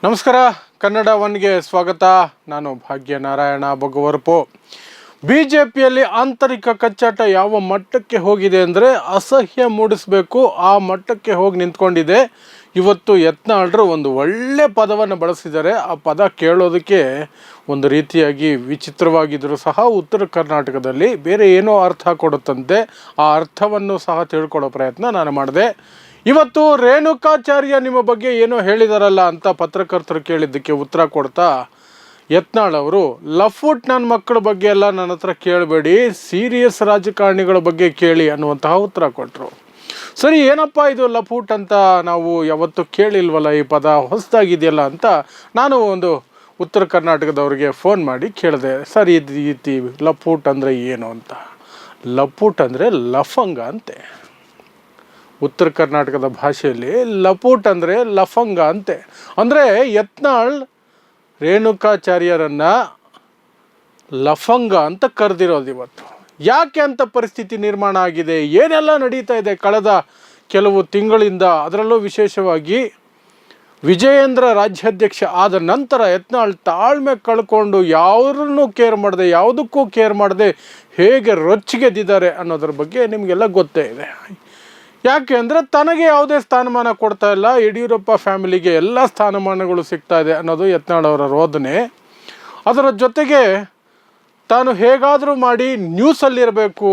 ನಮಸ್ಕಾರ. ಕನ್ನಡ ಒನ್ಗೆ ಸ್ವಾಗತ. ನಾನು ಭಾಗ್ಯನಾರಾಯಣ ಬೊಗವರ್ಪು. ಬಿಜೆಪಿಯಲ್ಲಿ ಆಂತರಿಕ ಕಚ್ಚಾಟ ಯಾವ ಮಟ್ಟಕ್ಕೆ ಹೋಗಿದೆ ಅಂದರೆ ಅಸಹ್ಯ ಮೂಡಿಸಬೇಕು ಆ ಮಟ್ಟಕ್ಕೆ ಹೋಗಿ ನಿಂತ್ಕೊಂಡಿದೆ. ಇವತ್ತು ಯತ್ನಾಳರು ಒಂದು ಒಳ್ಳೆ ಪದವನ್ನು ಬಳಸಿದ್ದಾರೆ. ಆ ಪದ ಕೇಳೋದಕ್ಕೆ ಒಂದು ರೀತಿಯಾಗಿ ವಿಚಿತ್ರವಾಗಿದ್ದರೂ ಸಹ ಉತ್ತರ ಕರ್ನಾಟಕದಲ್ಲಿ ಬೇರೆ ಏನೋ ಅರ್ಥ ಕೊಡುತ್ತಂತೆ. ಆ ಅರ್ಥವನ್ನು ಸಹ ತಿಳ್ಕೊಳ್ಳೋ ಪ್ರಯತ್ನ ನಾನು ಮಾಡಿದೆ. ಇವತ್ತು ರೇಣುಕಾಚಾರ್ಯ ನಿಮ್ಮ ಬಗ್ಗೆ ಏನೋ ಹೇಳಿದಾರಲ್ಲ ಅಂತ ಪತ್ರಕರ್ತರು ಕೇಳಿದ್ದಕ್ಕೆ ಉತ್ತರ ಕೊಡ್ತಾ ಯತ್ನಾಳ್ ಅವರು ಲಫ್ಟ್ ನನ್ನ ಮಕ್ಕಳ ಬಗ್ಗೆ ಎಲ್ಲ ನನ್ನ ಹತ್ರ ಕೇಳಬೇಡಿ, ಸೀರಿಯಸ್ ರಾಜಕಾರಣಿಗಳ ಬಗ್ಗೆ ಕೇಳಿ ಅನ್ನುವಂತಹ ಉತ್ತರ ಕೊಟ್ಟರು. ಸರಿ, ಏನಪ್ಪ ಇದು ಲಫ್ಟ್ ಅಂತ ನಾವು ಯಾವತ್ತೂ ಕೇಳಿಲ್ವಲ್ಲ, ಈ ಪದ ಹೊಸದಾಗಿದೆಯಲ್ಲ ಅಂತ ನಾನು ಒಂದು ಉತ್ತರ ಕರ್ನಾಟಕದವ್ರಿಗೆ ಫೋನ್ ಮಾಡಿ ಕೇಳಿದೆ. ಸರ್, ಇದು ರೀತಿ ಲಫ್ಟ್ ಅಂದರೆ ಏನು ಅಂತ. ಲಫ್ಟ್ ಅಂದರೆ ಲಫಂಗ ಅಂತೆ. ಉತ್ತರ ಕರ್ನಾಟಕದ ಭಾಷೆಯಲ್ಲಿ ಲಫ್ಟ್ ಅಂದರೆ ಲಫಂಗ ಅಂತೆ. ಅಂದರೆ ಯತ್ನಾಳ್ ರೇಣುಕಾಚಾರ್ಯರನ್ನು ಲಫಂಗ ಅಂತ ಕರೆದಿರೋದು ಇವತ್ತು. ಯಾಕೆ ಅಂತ ಪರಿಸ್ಥಿತಿ ನಿರ್ಮಾಣ ಆಗಿದೆ, ಏನೆಲ್ಲ ನಡೀತಾ ಇದೆ ಕಳೆದ ಕೆಲವು ತಿಂಗಳಿಂದ. ಅದರಲ್ಲೂ ವಿಶೇಷವಾಗಿ ವಿಜಯೇಂದ್ರ ರಾಜ್ಯಾಧ್ಯಕ್ಷ ಆದ ನಂತರ ಯತ್ನಾಳ್ ತಾಳ್ಮೆ ಕಳ್ಕೊಂಡು ಯಾರನ್ನೂ ಕೇರ್ ಮಾಡದೆ, ಯಾವುದಕ್ಕೂ ಕೇರ್ ಮಾಡದೆ ಹೇಗೆ ರೊಚ್ಚಿಗೆದ್ದಿದ್ದಾರೆ ಅನ್ನೋದ್ರ ಬಗ್ಗೆ ನಿಮಗೆಲ್ಲ ಗೊತ್ತೇ ಇದೆ. ಯಾಕೆ ಅಂದರೆ ತನಗೆ ಯಾವುದೇ ಸ್ಥಾನಮಾನ ಕೊಡ್ತಾ ಇಲ್ಲ, ಯಡಿಯೂರಪ್ಪ ಫ್ಯಾಮಿಲಿಗೆ ಎಲ್ಲ ಸ್ಥಾನಮಾನಗಳು ಸಿಗ್ತಾ ಇದೆ ಅನ್ನೋದು ಯತ್ನಾಳ್ ಅವರ ರೋದನೆ. ಅದರ ಜೊತೆಗೆ ತಾನು ಹೇಗಾದರೂ ಮಾಡಿ ನ್ಯೂಸಲ್ಲಿರಬೇಕು.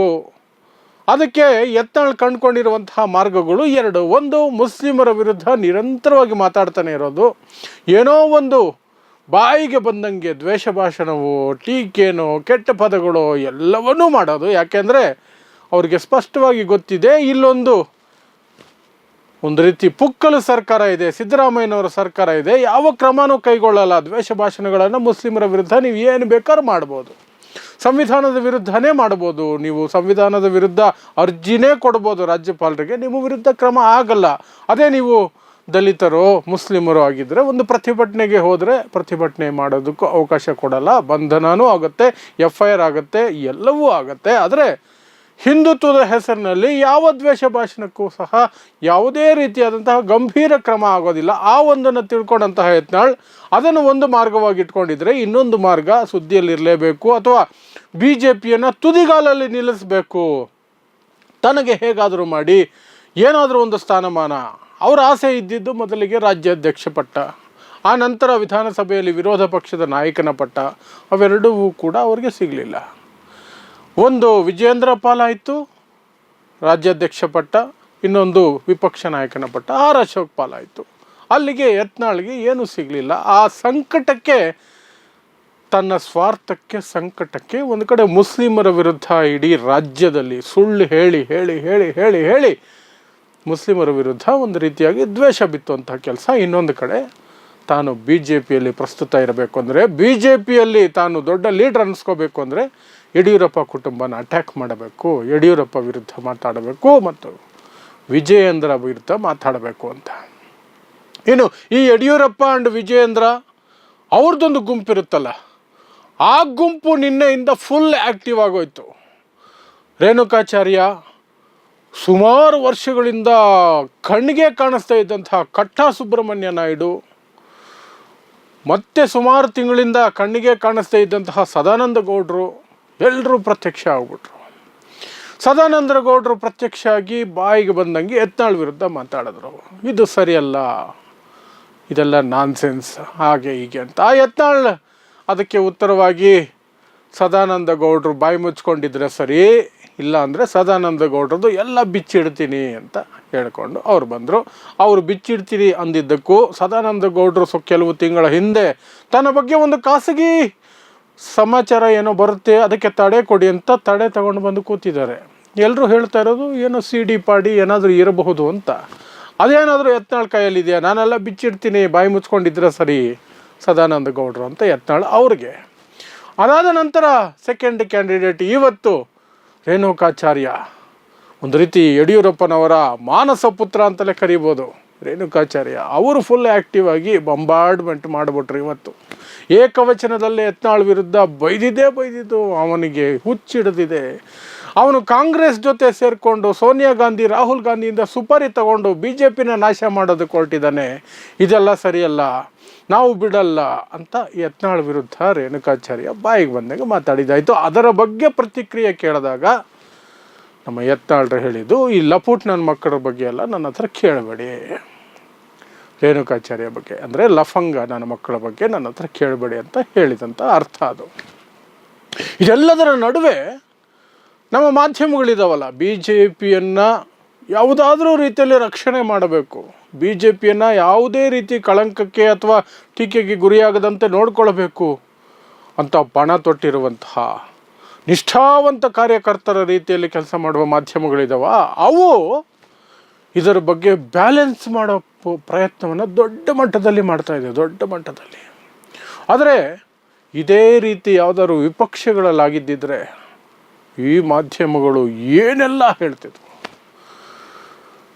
ಅದಕ್ಕೆ ಯತ್ನಾಳ್ ಕಂಡುಕೊಂಡಿರುವಂತಹ ಮಾರ್ಗಗಳು ಎರಡು. ಒಂದು, ಮುಸ್ಲಿಮರ ವಿರುದ್ಧ ನಿರಂತರವಾಗಿ ಮಾತಾಡ್ತಾನೆ ಇರೋದು. ಏನೋ ಒಂದು ಬಾಯಿಗೆ ಬಂದಂಗೆ ದ್ವೇಷ ಭಾಷಣವು, ಟೀಕೆನೋ, ಕೆಟ್ಟ ಪದಗಳು ಎಲ್ಲವನ್ನೂ ಮಾಡೋದು. ಯಾಕೆಂದರೆ ಅವ್ರಿಗೆ ಸ್ಪಷ್ಟವಾಗಿ ಗೊತ್ತಿದೆ, ಇಲ್ಲೊಂದು ರೀತಿ ಪುಕ್ಕಲು ಸರ್ಕಾರ ಇದೆ, ಸಿದ್ದರಾಮಯ್ಯನವರ ಸರ್ಕಾರ ಇದೆ, ಯಾವ ಕ್ರಮನೂ ಕೈಗೊಳ್ಳಲ್ಲ. ದ್ವೇಷ ಭಾಷಣಗಳನ್ನು ಮುಸ್ಲಿಮರ ವಿರುದ್ಧ ನೀವು ಏನು ಬೇಕಾದ್ರೂ ಮಾಡ್ಬೋದು, ಸಂವಿಧಾನದ ವಿರುದ್ಧನೇ ಮಾಡ್ಬೋದು. ನೀವು ಸಂವಿಧಾನದ ವಿರುದ್ಧ ಅರ್ಜಿನೇ ಕೊಡ್ಬೋದು ರಾಜ್ಯಪಾಲರಿಗೆ, ನಿಮ್ಮ ವಿರುದ್ಧ ಕ್ರಮ ಆಗಲ್ಲ. ಅದೇ ನೀವು ದಲಿತರು ಮುಸ್ಲಿಮರು ಆಗಿದ್ದರೆ ಒಂದು ಪ್ರತಿಭಟನೆಗೆ ಹೋದರೆ ಪ್ರತಿಭಟನೆ ಮಾಡೋದಕ್ಕೂ ಅವಕಾಶ ಕೊಡಲ್ಲ, ಬಂಧನವೂ ಆಗುತ್ತೆ, FIR ಆಗುತ್ತೆ, ಎಲ್ಲವೂ ಆಗುತ್ತೆ. ಆದರೆ ಹಿಂದುತ್ವದ ಹೆಸರಿನಲ್ಲಿ ಯಾವ ದ್ವೇಷ ಭಾಷಣಕ್ಕೂ ಸಹ ಯಾವುದೇ ರೀತಿಯಾದಂತಹ ಗಂಭೀರ ಕ್ರಮ ಆಗೋದಿಲ್ಲ. ಆ ಒಂದನ್ನು ತಿಳ್ಕೊಂಡಂತಹ ಯತ್ನಾಳ್ ಅದನ್ನು ಒಂದು ಮಾರ್ಗವಾಗಿ ಇಟ್ಕೊಂಡಿದ್ರೆ, ಇನ್ನೊಂದು ಮಾರ್ಗ ಸುದ್ದಿಯಲ್ಲಿರಲೇಬೇಕು ಅಥವಾ BJPಯನ್ನು ತುದಿಗಾಲಲ್ಲಿ ನಿಲ್ಲಿಸಬೇಕು. ತನಗೆ ಹೇಗಾದರೂ ಮಾಡಿ ಏನಾದರೂ ಒಂದು ಸ್ಥಾನಮಾನ. ಅವರ ಆಸೆ ಇದ್ದಿದ್ದು ಮೊದಲಿಗೆ ರಾಜ್ಯಾಧ್ಯಕ್ಷ ಪಟ್ಟ, ಆ ನಂತರ ವಿಧಾನಸಭೆಯಲ್ಲಿ ವಿರೋಧ ಪಕ್ಷದ ನಾಯಕನ ಪಟ್ಟ. ಅವೆರಡೂ ಕೂಡ ಅವರಿಗೆ ಸಿಗಲಿಲ್ಲ. ಒಂದು ವಿಜಯೇಂದ್ರ ಪಾಲಾಯಿತು ರಾಜ್ಯಾಧ್ಯಕ್ಷ ಪಟ್ಟ, ಇನ್ನೊಂದು ವಿಪಕ್ಷ ನಾಯಕನ ಪಟ್ಟ R ಅಶೋಕ್ ಪಾಲಾಯಿತು. ಅಲ್ಲಿಗೆ ಯತ್ನಾಳ್ಗೆ ಏನೂ ಸಿಗಲಿಲ್ಲ. ಆ ಸಂಕಟಕ್ಕೆ, ತನ್ನ ಸ್ವಾರ್ಥಕ್ಕೆ, ಸಂಕಟಕ್ಕೆ ಒಂದು ಕಡೆ ಮುಸ್ಲಿಮರ ವಿರುದ್ಧ ಇಡೀ ರಾಜ್ಯದಲ್ಲಿ ಸುಳ್ಳು ಹೇಳಿ ಹೇಳಿ ಹೇಳಿ ಹೇಳಿ ಹೇಳಿ ಮುಸ್ಲಿಮರ ವಿರುದ್ಧ ಒಂದು ರೀತಿಯಾಗಿ ದ್ವೇಷ ಬಿತ್ತುವಂತಹ ಕೆಲಸ. ಇನ್ನೊಂದು ಕಡೆ ತಾನು BJPಯಲ್ಲಿ ಪ್ರಸ್ತುತ ಇರಬೇಕು ಅಂದರೆ, BJPಯಲ್ಲಿ ತಾನು ದೊಡ್ಡ ಲೀಡರ್ ಅನ್ನಿಸ್ಕೋಬೇಕು ಅಂದರೆ ಯಡಿಯೂರಪ್ಪ ಕುಟುಂಬನ ಅಟ್ಯಾಕ್ ಮಾಡಬೇಕು, ಯಡಿಯೂರಪ್ಪ ವಿರುದ್ಧ ಮಾತಾಡಬೇಕು ಮತ್ತು ವಿಜಯೇಂದ್ರ ವಿರುದ್ಧ ಮಾತಾಡಬೇಕು ಅಂತ. ಇನ್ನು ಈ ಯಡಿಯೂರಪ್ಪ ಆ್ಯಂಡ್ ವಿಜಯೇಂದ್ರ ಅವ್ರದ್ದೊಂದು ಗುಂಪಿರುತ್ತಲ್ಲ, ಆ ಗುಂಪು ನಿನ್ನೆಯಿಂದ ಫುಲ್ ಆ್ಯಕ್ಟಿವ್ ಆಗೋಯ್ತು. ರೇಣುಕಾಚಾರ್ಯ ಸುಮಾರು ವರ್ಷಗಳಿಂದ ಕಣ್ಣಿಗೆ ಕಾಣಿಸ್ತಾ ಇದ್ದಂತಹ ಕಟ್ಟಾ ಸುಬ್ರಹ್ಮಣ್ಯ ನಾಯ್ಡು, ಮತ್ತೆ ಸುಮಾರು ತಿಂಗಳಿಂದ ಕಣ್ಣಿಗೆ ಕಾಣಿಸ್ತಾ ಇದ್ದಂತಹ ಸದಾನಂದ ಗೌಡರು ಎಲ್ಲರೂ ಪ್ರತ್ಯಕ್ಷ ಆಗ್ಬಿಟ್ರು. ಸದಾನಂದ ಗೌಡರು ಪ್ರತ್ಯಕ್ಷ ಆಗಿ ಬಾಯಿಗೆ ಬಂದಂಗೆ ಯತ್ನಾಳ್ ವಿರುದ್ಧ ಮಾತಾಡಿದ್ರು. ಇದು ಸರಿಯಲ್ಲ, ಇದೆಲ್ಲ ನಾನ್ಸೆನ್ಸ್, ಹಾಗೆ ಹೀಗೆ ಅಂತ. ಆ ಯತ್ನಾಳ್ ಅದಕ್ಕೆ ಉತ್ತರವಾಗಿ ಸದಾನಂದ ಗೌಡರು ಬಾಯಿ ಮುಚ್ಕೊಂಡಿದ್ರೆ ಸರಿ, ಇಲ್ಲ ಅಂದರೆ ಸದಾನಂದ ಗೌಡ್ರದ್ದು ಎಲ್ಲ ಬಿಚ್ಚಿಡ್ತೀನಿ ಅಂತ ಹೇಳ್ಕೊಂಡು ಅವ್ರು ಬಂದರು. ಅವರು ಬಿಚ್ಚಿಡ್ತೀನಿ ಅಂದಿದ್ದಕ್ಕೂ ಸದಾನಂದ ಗೌಡರು ಕೆಲವು ತಿಂಗಳ ಹಿಂದೆ ತನ್ನ ಬಗ್ಗೆ ಒಂದು ಖಾಸಗಿ ಸಮಾಚಾರ ಏನೋ ಬರುತ್ತೆ, ಅದಕ್ಕೆ ತಡೆ ಕೊಡಿ ಅಂತ ತಡೆ ತಗೊಂಡು ಬಂದು ಕೂತಿದ್ದಾರೆ. ಎಲ್ಲರೂ ಹೇಳ್ತಾ ಇರೋದು ಏನೋ CD ಪಾಡಿ ಏನಾದರೂ ಇರಬಹುದು ಅಂತ. ಅದೇನಾದರೂ ಯತ್ನಾಳ್ ಕೈಯಲ್ಲಿದೆಯಾ? ನಾನೆಲ್ಲ ಬಿಚ್ಚಿಡ್ತೀನಿ, ಬಾಯಿ ಮುಚ್ಕೊಂಡಿದ್ರೆ ಸರಿ ಸದಾನಂದ ಗೌಡರು ಅಂತ ಯತ್ನಾಳ್ ಅವ್ರಿಗೆ. ಅದಾದ ನಂತರ ಸೆಕೆಂಡ್ ಕ್ಯಾಂಡಿಡೇಟ್ ಇವತ್ತು ರೇಣುಕಾಚಾರ್ಯ. ಒಂದು ರೀತಿ ಯಡಿಯೂರಪ್ಪನವರ ಮಾನಸ ಪುತ್ರ ಅಂತಲೇ ಕರಿಬೋದು ರೇಣುಕಾಚಾರ್ಯ. ಅವರು ಫುಲ್ ಆ್ಯಕ್ಟಿವ್ ಆಗಿ ಬಂಬಾರ್ಡ್ಮೆಂಟ್ ಮಾಡಿಬಿಟ್ರು. ಇವತ್ತು ಏಕವಚನದಲ್ಲೇ ಯತ್ನಾಳ್ ವಿರುದ್ಧ ಬೈದಿದ್ದು ಅವನಿಗೆ ಹುಚ್ಚಿಡಿದಿದೆ. ಅವನು ಕಾಂಗ್ರೆಸ್ ಜೊತೆ ಸೇರಿಕೊಂಡು ಸೋನಿಯಾ ಗಾಂಧಿ, ರಾಹುಲ್ ಗಾಂಧಿಯಿಂದ ಸುಪಾರಿ ತಗೊಂಡು BJPನ ನಾಶ ಮಾಡೋದಕ್ಕೆ ಹೊರಟಿದ್ದಾನೆ. ಇದೆಲ್ಲ ಸರಿಯಲ್ಲ. ನಾವು ಬಿಡಲ್ಲ ಅಂತ ಯತ್ನಾಳ್ ವಿರುದ್ಧ ರೇಣುಕಾಚಾರ್ಯ ಬಾಯಿಗೆ ಬಂದಾಗ ಮಾತಾಡಿದ್ದಾಯಿತು. ಅದರ ಬಗ್ಗೆ ಪ್ರತಿಕ್ರಿಯೆ ಕೇಳಿದಾಗ ನಮ್ಮ ಯತ್ನಾಳ್ರು ಹೇಳಿದ್ದು, ಈ ಲಪುಟ್ ನನ್ನ ಮಕ್ಕಳ ಬಗ್ಗೆ ಎಲ್ಲ ನನ್ನ ಹತ್ರ ಕೇಳಬೇಡಿ, ರೇಣುಕಾಚಾರ್ಯ ಬಗ್ಗೆ ಅಂದರೆ ಲಫಂಗ ನನ್ನ ಮಕ್ಕಳ ಬಗ್ಗೆ ನನ್ನ ಹತ್ರ ಕೇಳಬೇಡಿ ಅಂತ ಹೇಳಿದಂಥ ಅರ್ಥ ಅದು. ಇದೆಲ್ಲದರ ನಡುವೆ ನಮ್ಮ ಮಾಧ್ಯಮಗಳಿದಾವಲ್ಲ, ಬಿ ಜೆ ಪಿಯನ್ನು ಯಾವುದಾದ್ರೂ ರೀತಿಯಲ್ಲಿ ರಕ್ಷಣೆ ಮಾಡಬೇಕು, ಬಿ ಜೆ ಪಿಯನ್ನು ಯಾವುದೇ ರೀತಿ ಕಳಂಕಕ್ಕೆ ಅಥವಾ ಟೀಕೆಗೆ ಗುರಿಯಾಗದಂತೆ ನೋಡ್ಕೊಳ್ಬೇಕು ಅಂತ ಪಣ ತೊಟ್ಟಿರುವಂತಹ ನಿಷ್ಠಾವಂತ ಕಾರ್ಯಕರ್ತರ ರೀತಿಯಲ್ಲಿ ಕೆಲಸ ಮಾಡುವ ಮಾಧ್ಯಮಗಳಿದಾವ, ಅವು ಇದರ ಬಗ್ಗೆ ಬ್ಯಾಲೆನ್ಸ್ ಮಾಡೋ ಪ್ರಯತ್ನವನ್ನು ದೊಡ್ಡ ಮಟ್ಟದಲ್ಲಿ ಮಾಡ್ತಾಯಿದೆ, ದೊಡ್ಡ ಮಟ್ಟದಲ್ಲಿ. ಆದರೆ ಇದೇ ರೀತಿ ಯಾವುದಾದ್ರು ವಿಪಕ್ಷಗಳಲ್ಲಾಗಿದ್ದಿದ್ರೆ ಈ ಮಾಧ್ಯಮಗಳು ಏನೆಲ್ಲ ಹೇಳ್ತಿದ್ವು.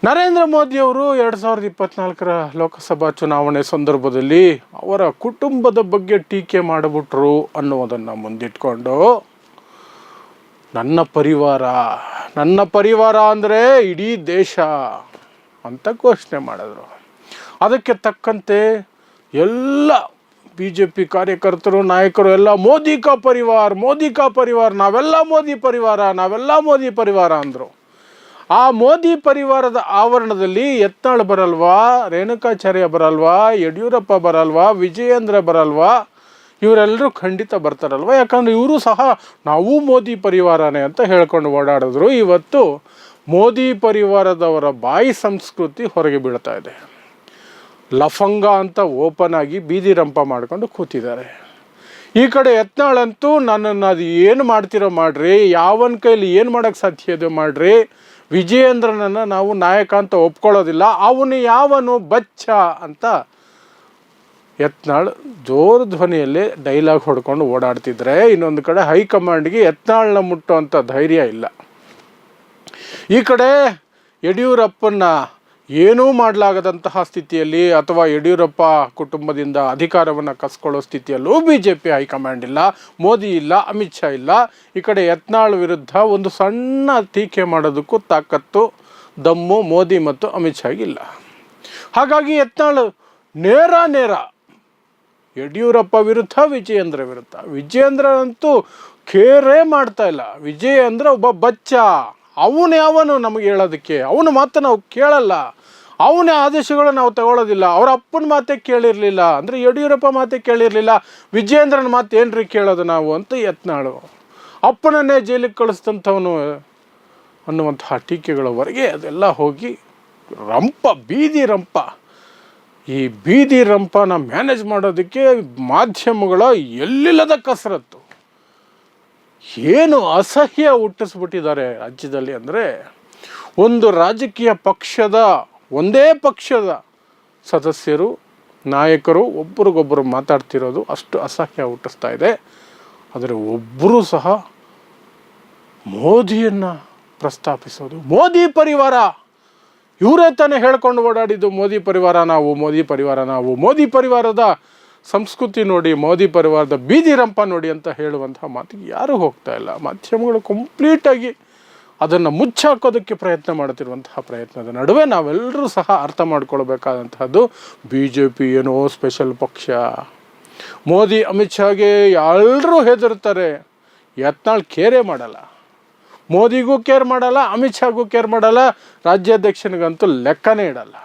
ನರೇಂದ್ರ ಮೋದಿಯವರು 2024 ಲೋಕಸಭಾ ಚುನಾವಣೆ ಸಂದರ್ಭದಲ್ಲಿ ಅವರ ಕುಟುಂಬದ ಬಗ್ಗೆ ಟೀಕೆ ಮಾಡಿಬಿಟ್ರು ಅನ್ನೋದನ್ನು ಮುಂದಿಟ್ಕೊಂಡು ನನ್ನ ಪರಿವಾರ ಅಂದರೆ ಇಡೀ ದೇಶ ಅಂತ ಘೋಷಣೆ ಮಾಡಿದ್ರು. ಅದಕ್ಕೆ ತಕ್ಕಂತೆ ಎಲ್ಲ ಬಿ ಜೆ ಪಿ ಕಾರ್ಯಕರ್ತರು, ನಾಯಕರು ಎಲ್ಲ ಮೋದಿ ಕಾ ಪರಿವಾರ, ನಾವೆಲ್ಲ ಮೋದಿ ಪರಿವಾರ ಅಂದರು. ಆ ಮೋದಿ ಪರಿವಾರದ ಆವರಣದಲ್ಲಿ ಯತ್ನಾಳ್ ಬರಲ್ವಾ, ರೇಣುಕಾಚಾರ್ಯ ಬರಲ್ವಾ, ಯಡಿಯೂರಪ್ಪ ಬರಲ್ವಾ, ವಿಜಯೇಂದ್ರ ಬರಲ್ವಾ? ಇವರೆಲ್ಲರೂ ಖಂಡಿತ ಬರ್ತಾರಲ್ವ. ಯಾಕಂದರೆ ಇವರು ಸಹ ನಾವು ಮೋದಿ ಪರಿವಾರನೇ ಅಂತ ಹೇಳ್ಕೊಂಡು ಓಡಾಡಿದ್ರು. ಇವತ್ತು ಮೋದಿ ಪರಿವಾರದವರ ಬಾಯಿ ಸಂಸ್ಕೃತಿ ಹೊರಗೆ ಬೀಳ್ತಾ ಇದೆ. ಲಫಂಗ ಅಂತ ಓಪನ್ ಆಗಿ ಬೀದಿ ರಂಪ ಮಾಡ್ಕೊಂಡು ಕೂತಿದ್ದಾರೆ. ಈ ಕಡೆ ಯತ್ನಾಳಂತೂ ನನ್ನನ್ನು ಅದು ಏನು ಮಾಡ್ತಿರೋ ಮಾಡಿರಿ, ಯಾವನ ಕೈಲಿ ಏನು ಮಾಡೋಕ್ಕೆ ಸಾಧ್ಯ ಇದೆ ಮಾಡಿರಿ, ವಿಜಯೇಂದ್ರನನ್ನು ನಾವು ನಾಯಕ ಅಂತ ಒಪ್ಕೊಳ್ಳೋದಿಲ್ಲ, ಅವನು ಯಾವನು ಬಚ್ಚ ಅಂತ ಯತ್ನಾಳ್ ಜೋರು ಧ್ವನಿಯಲ್ಲಿ ಡೈಲಾಗ್ ಹೊಡ್ಕೊಂಡು ಓಡಾಡ್ತಿದ್ರೆ, ಇನ್ನೊಂದು ಕಡೆ ಹೈಕಮಾಂಡ್ಗೆ ಯತ್ನಾಳ್ನ ಮುಟ್ಟುವಂಥ ಧೈರ್ಯ ಇಲ್ಲ. ಈ ಕಡೆ ಯಡಿಯೂರಪ್ಪನ ಏನೂ ಮಾಡಲಾಗದಂತಹ ಸ್ಥಿತಿಯಲ್ಲಿ ಅಥವಾ ಯಡಿಯೂರಪ್ಪ ಕುಟುಂಬದಿಂದ ಅಧಿಕಾರವನ್ನು ಕಸ್ಕೊಳ್ಳೋ ಸ್ಥಿತಿಯಲ್ಲೂ ಬಿ ಜೆ ಪಿ ಹೈಕಮಾಂಡ್ ಇಲ್ಲ, ಮೋದಿ ಇಲ್ಲ, ಅಮಿತ್ ಶಾ ಇಲ್ಲ. ಈ ಕಡೆ ಯತ್ನಾಳ್ ವಿರುದ್ಧ ಒಂದು ಸಣ್ಣ ಟೀಕೆ ಮಾಡೋದಕ್ಕೂ ತಾಕತ್ತು, ದಮ್ಮು ಮೋದಿ ಮತ್ತು ಅಮಿತ್ ಶಾಗಿಲ್ಲ. ಹಾಗಾಗಿ ಯತ್ನಾಳ್ ನೇರ ಯಡಿಯೂರಪ್ಪ ವಿರುದ್ಧ, ವಿಜಯೇಂದ್ರನಂತೂ ಕೇರೇ ಮಾಡ್ತಾ ಇಲ್ಲ. ವಿಜಯೇಂದ್ರ ಒಬ್ಬ ಬಚ್ಚ, ಅವನು ನಮಗೆ ಹೇಳೋದಕ್ಕೆ, ಅವನ ಮಾತು ನಾವು ಕೇಳಲ್ಲ, ಅವನ ಆದೇಶಗಳು ನಾವು ತಗೊಳ್ಳೋದಿಲ್ಲ. ಅವ್ರ ಅಪ್ಪನ ಮಾತೇ ಕೇಳಿರಲಿಲ್ಲ ಅಂದರೆ ಯಡಿಯೂರಪ್ಪ ಮಾತೇ ಕೇಳಿರಲಿಲ್ಲ, ವಿಜಯೇಂದ್ರನ ಮಾತು ಏನ್ರಿ ಕೇಳೋದು ನಾವು ಅಂತ ಯತ್ನಾಳು. ಅಪ್ಪನನ್ನೇ ಜೈಲಿಗೆ ಕಳಿಸ್ತಂಥವನು ಅನ್ನುವಂತಹ ಟೀಕೆಗಳವರೆಗೆ ಅದೆಲ್ಲ ಹೋಗಿ ಈ ಬೀದಿ ರಂಪನ ಮ್ಯಾನೇಜ್ ಮಾಡೋದಕ್ಕೆ ಮಾಧ್ಯಮಗಳ ಎಲ್ಲಿಲ್ಲದ ಕಸರತ್ತು. ಏನು ಅಸಹ್ಯ ಹುಟ್ಟಿಸ್ಬಿಟ್ಟಿದ್ದಾರೆ ರಾಜ್ಯದಲ್ಲಿ ಅಂದರೆ, ಒಂದು ರಾಜಕೀಯ ಪಕ್ಷದ, ಒಂದೇ ಪಕ್ಷದ ಸದಸ್ಯರು, ನಾಯಕರು ಒಬ್ಬರಿಗೊಬ್ಬರು ಮಾತಾಡ್ತಿರೋದು ಅಷ್ಟು ಅಸಹ್ಯ ಹುಟ್ಟಿಸ್ತಾ ಇದೆ. ಆದರೆ ಒಬ್ಬರೂ ಸಹ ಮೋದಿಯನ್ನು ಪ್ರಸ್ತಾಪಿಸೋದು, ಮೋದಿ ಪರಿವಾರ ಇವರೇ ತಾನೇ ಹೇಳ್ಕೊಂಡು ಓಡಾಡಿದ್ದು, ಮೋದಿ ಪರಿವಾರದ ಸಂಸ್ಕೃತಿ ನೋಡಿ, ಮೋದಿ ಪರಿವಾರದ ಬೀದಿ ರಂಪ ನೋಡಿ ಅಂತ ಹೇಳುವಂತಹ ಮಾತಿಗೆ ಯಾರೂ ಹೋಗ್ತಾ ಇಲ್ಲ. ಮಾಧ್ಯಮಗಳು ಕಂಪ್ಲೀಟಾಗಿ ಅದನ್ನು ಮುಚ್ಚಾಕೋದಕ್ಕೆ ಪ್ರಯತ್ನ ಮಾಡ್ತಿರುವಂತಹ ಪ್ರಯತ್ನದ ನಡುವೆ ನಾವೆಲ್ಲರೂ ಸಹ ಅರ್ಥ ಮಾಡ್ಕೊಳ್ಬೇಕಾದಂತಹದ್ದು, ಬಿ ಜೆ ಪಿ ಏನೋ ಸ್ಪೆಷಲ್ ಪಕ್ಷ, ಮೋದಿ ಅಮಿತ್ ಶಾಗೆ ಎಲ್ಲರೂ ಹೆದರ್ತಾರೆ, ಯತ್ನಾಳ್ ಕೇರೇ ಮಾಡಲ್ಲ, ಮೋದಿಗೂ ಕೇರ್ ಮಾಡಲ್ಲ, ಅಮಿತ್ ಶಾಗೂ ಕೇರ್ ಮಾಡಲ್ಲ, ರಾಜ್ಯಾಧ್ಯಕ್ಷನಿಗಂತೂ ಲೆಕ್ಕನೇ ಇಡಲ್ಲ.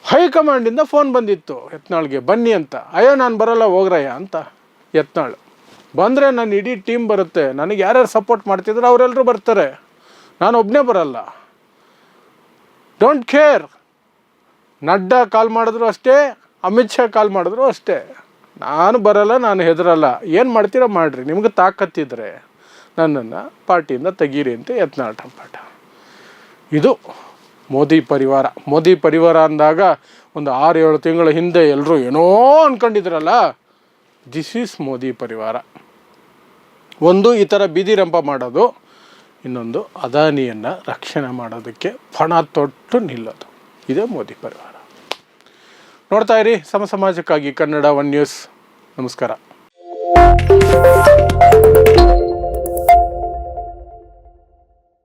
ಹೈಕಮಾಂಡಿಂದ ಫೋನ್ ಬಂದಿತ್ತು ಯತ್ನಾಳ್ಗೆ, ಬನ್ನಿ ಅಂತ. ಅಯ್ಯೋ ನಾನು ಬರೋಲ್ಲ, ಹೋಗ್ರಯ್ಯ ಅಂತ ಯತ್ನಾಳ್. ಬಂದರೆ ನನ್ನ ಇಡೀ ಟೀಮ್ ಬರುತ್ತೆ, ನನಗೆ ಯಾರ್ಯಾರು ಸಪೋರ್ಟ್ ಮಾಡ್ತಿದ್ರು ಅವರೆಲ್ಲರೂ ಬರ್ತಾರೆ, ನಾನು ಒಬ್ಬನೇ ಬರಲ್ಲ, ಡೋಂಟ್ ಕೇರ್. ನಡ್ಡಾ ಕಾಲ್ ಮಾಡಿದ್ರು ಅಷ್ಟೇ, ಅಮಿತ್ ಶಾ ಕಾಲ್ ಮಾಡಿದ್ರು ಅಷ್ಟೇ, ನಾನು ಬರಲ್ಲ, ನಾನು ಹೆದರಲ್ಲ, ಏನು ಮಾಡ್ತೀರಾ ಮಾಡಿರಿ, ನಿಮ್ಗೆ ತಾಕತ್ತಿದ್ರೆ ನನ್ನನ್ನು ಪಾರ್ಟಿಯಿಂದ ತೆಗೀರಿ ಅಂತ ಯತ್ನಾಳ್ ಟಂಪಾಟ. ಇದು ಮೋದಿ ಪರಿವಾರ ಅಂದಾಗ ಒಂದು 6-7 ತಿಂಗಳ ಹಿಂದೆ ಎಲ್ಲರೂ ಏನೋ ಅಂದ್ಕೊಂಡಿದ್ರಲ್ಲ, ದಿಸ್ ಈಸ್ ಮೋದಿ ಪರಿವಾರ. ಒಂದು ಈ ಥರ ಬೀದಿ ರಂಪ ಮಾಡೋದು, ಇನ್ನೊಂದು ಅದಾನಿಯನ್ನು ರಕ್ಷಣೆ ಮಾಡೋದಕ್ಕೆ ಪಣ ತೊಟ್ಟು ನಿಲ್ಲೋದು. ಇದೇ ಮೋದಿ ಪರಿವಾರ. ನೋಡ್ತಾ ಇರಿ ಸಮಾಜಕ್ಕಾಗಿ ಕನ್ನಡ 1 ನ್ಯೂಸ್. ನಮಸ್ಕಾರ.